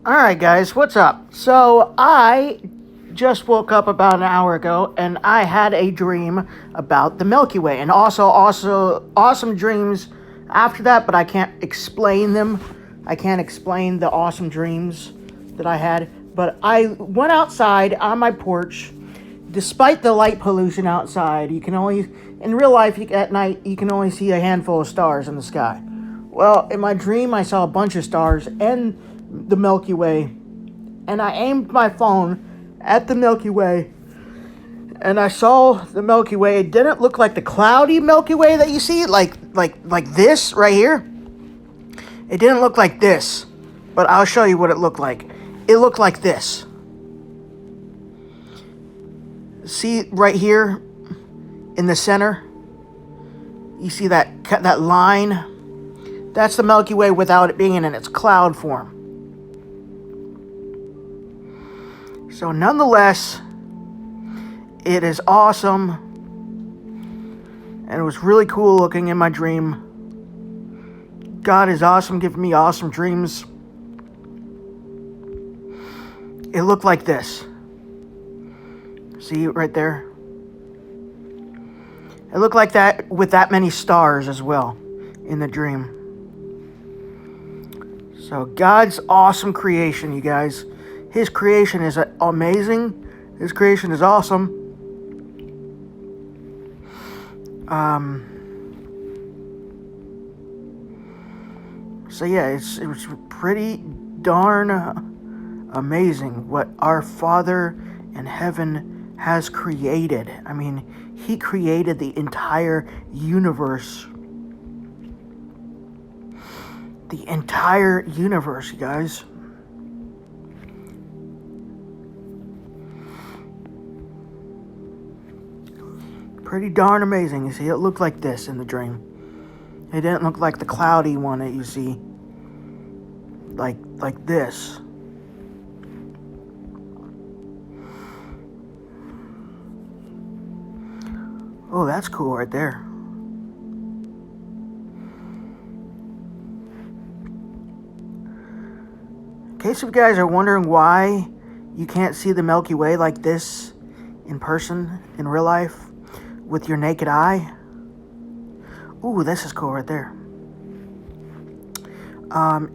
Alright guys, what's up? So I just woke up about an hour ago and I had a dream about the Milky Way, and also awesome dreams after that, but I can't explain them. I can't explain the awesome dreams that I had, but I went outside on my porch. Despite the light pollution outside, you can only, in real life at night, you can only see a handful of stars in the sky. Well, in my dream I saw a bunch of stars and the Milky Way, and I aimed my phone at the Milky Way, and I saw the Milky Way. It didn't look like the cloudy Milky Way that you see, like this right here. It didn't look like this, but I'll show you what it looked like. It looked like this. See right here in the center? You see that line? That's the Milky Way without it being in its cloud form. So nonetheless, it is awesome, and it was really cool looking in my dream. God is awesome, giving me awesome dreams. It looked like this. See right there? It looked like that with that many stars as well in the dream. So God's awesome creation, you guys. His creation is amazing. His creation is awesome. So yeah, it was pretty darn amazing what our Father in heaven has created. I mean, He created the entire universe. The entire universe, you guys. Pretty darn amazing. You see, it looked like this in the dream. It didn't look like the cloudy one that you see. Like this. Oh, that's cool right there. In case you guys are wondering why you can't see the Milky Way like this in person, in real life, with your naked eye. Ooh, this is cool right there.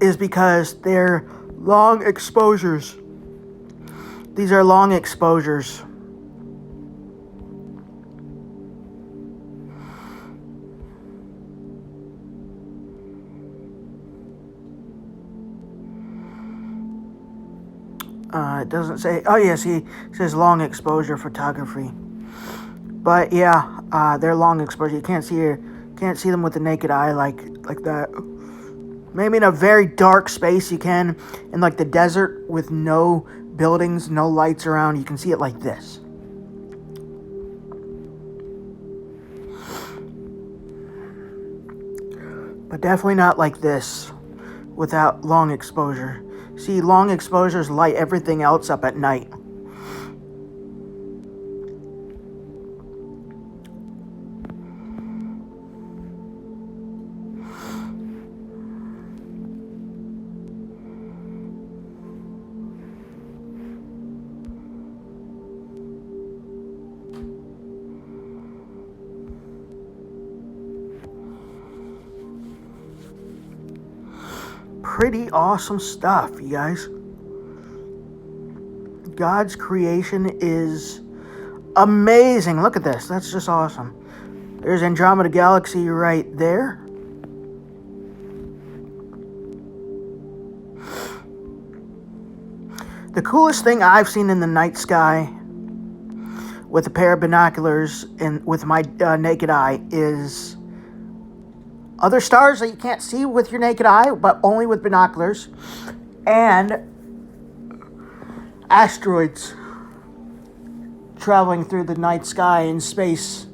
Is because they're long exposures. These are long exposures. It doesn't say. Oh yeah, see, it says long exposure photography. But yeah, they're long exposure. You can't see them with the naked eye like that. Maybe in a very dark space you can, in like the desert with no buildings, no lights around, you can see it like this. But definitely not like this without long exposure. See, long exposures light everything else up at night. Pretty awesome stuff, you guys. God's creation is amazing. Look at this. That's just awesome. There's Andromeda Galaxy right there. The coolest thing I've seen in the night sky with a pair of binoculars and with my naked eye is other stars that you can't see with your naked eye, but only with binoculars, and asteroids traveling through the night sky in space.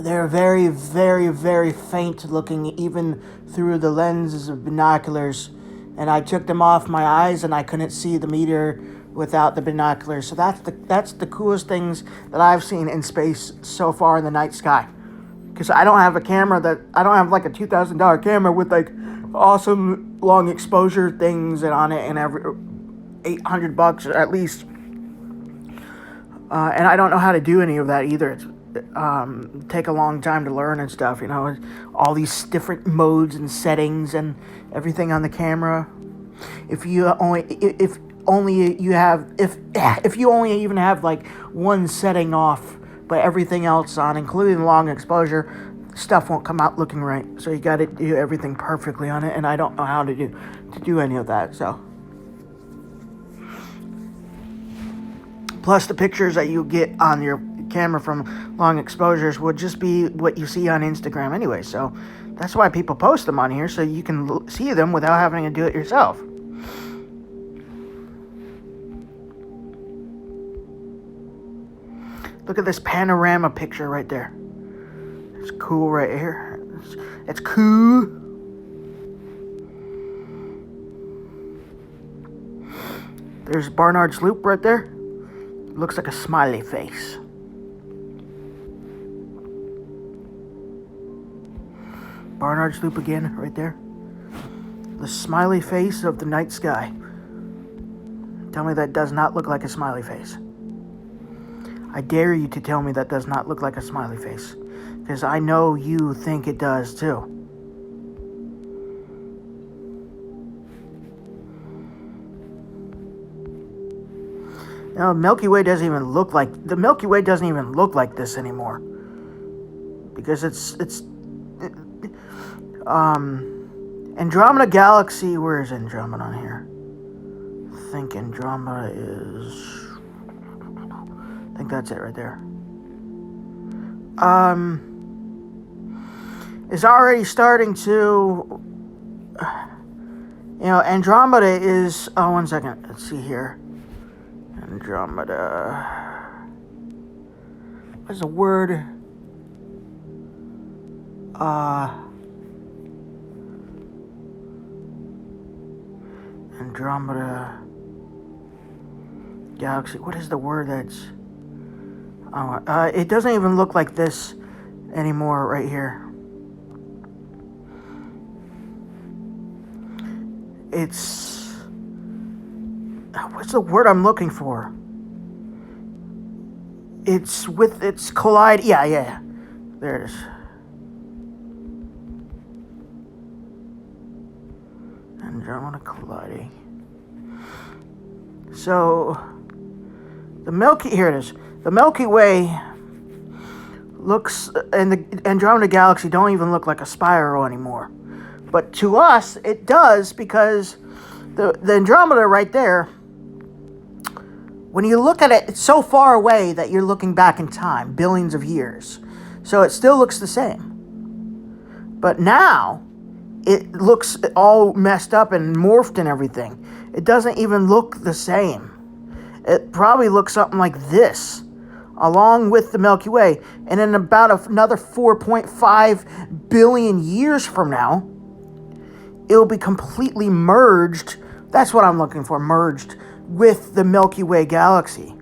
They're very, very, very faint looking, even through the lenses of binoculars. And I took them off my eyes, and I couldn't see the meteor without the binoculars. So that's the coolest things that I've seen in space so far in the night sky. Because I don't have a camera I don't have like a $2,000 camera with like awesome long exposure things and on it, and every $800 at least. And I don't know how to do any of that either. It's take a long time to learn and stuff. You know, all these different modes and settings and everything on the camera. If you only even have like one setting off, but everything else on, including long exposure, stuff won't come out looking right. So you got to do everything perfectly on it, and I don't know how to do any of that. So, plus the pictures that you get on your camera from long exposures would just be what you see on Instagram anyway. So that's why people post them on here, so you can see them without having to do it yourself. Look at this panorama picture right there. It's cool right here. It's cool. There's Barnard's Loop right there. Looks like a smiley face. Barnard's Loop again right there. The smiley face of the night sky. Tell me that does not look like a smiley face. I dare you to tell me that does not look like a smiley face, because I know you think it does too. Now, Milky Way doesn't even look like this anymore, because it's Andromeda Galaxy. Where is Andromeda on here? I think Andromeda is. I think that's it right there. Is already starting to, Andromeda is, one second, let's see here. Andromeda, what's the word? Andromeda Galaxy, what is the word that's, it doesn't even look like this anymore right here. It's, what's the word I'm looking for? It's collide. Yeah. There it is. Andromeda colliding. So, here it is. The Milky Way looks, and the Andromeda Galaxy don't even look like a spiral anymore. But to us, it does, because the Andromeda right there, when you look at it, it's so far away that you're looking back in time, billions of years. So it still looks the same. But now, it looks all messed up and morphed and everything. It doesn't even look the same. It probably looks something like this, along with the Milky Way. And in about another 4.5 billion years from now, it'll be completely merged. That's what I'm looking for, merged with the Milky Way galaxy.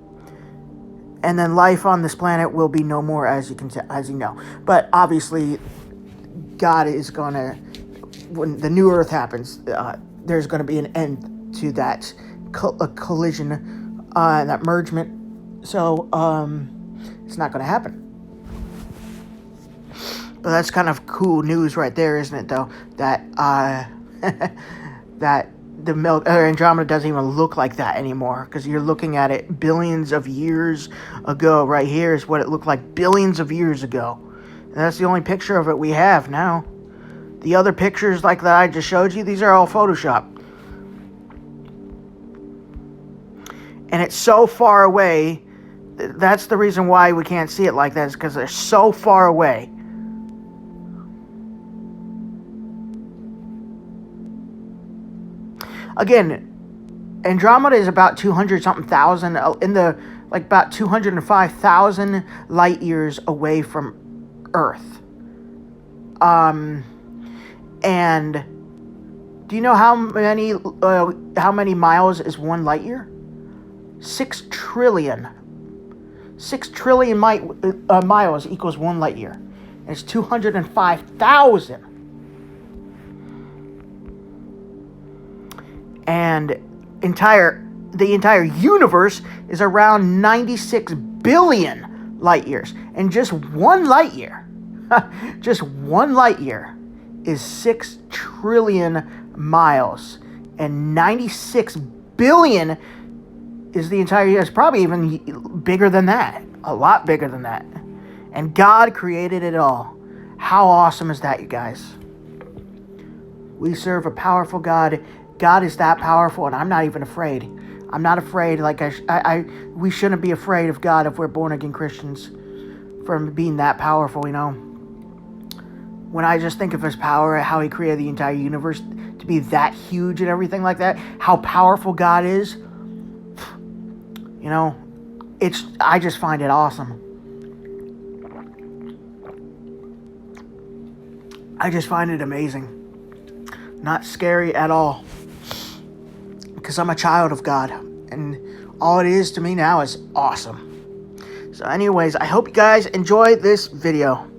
And then life on this planet will be no more, as you know. But obviously, God is going to, when the new Earth happens, there's going to be an end to that collision and that mergement. So, it's not going to happen. But that's kind of cool news right there, isn't it, though? That, that the Andromeda doesn't even look like that anymore, because you're looking at it billions of years ago. Right here is what it looked like billions of years ago. And that's the only picture of it we have now. The other pictures like that I just showed you, these are all Photoshop. And it's so far away. That's the reason why we can't see it like that, is because they're so far away. Again, Andromeda is about 200-something thousand, about 205,000 light years away from Earth. And do you know how many miles is 1 light year? 6 trillion. 6 trillion miles equals 1 light year. And it's 205,000. And the entire universe is around 96 billion light years. And just one light year, just one light year is 6 trillion miles. And 96 billion is the entire year. It's probably even bigger than that. A lot bigger than that. And God created it all. How awesome is that, you guys? We serve a powerful God. God is that powerful, and I'm not even afraid. I'm not afraid. Like we shouldn't be afraid of God if we're born again Christians, from being that powerful. You know, when I just think of His power, how He created the entire universe to be that huge and everything like that, how powerful God is. You know, I just find it awesome. I just find it amazing. Not scary at all. Because I'm a child of God. And all it is to me now is awesome. So anyways, I hope you guys enjoy this video.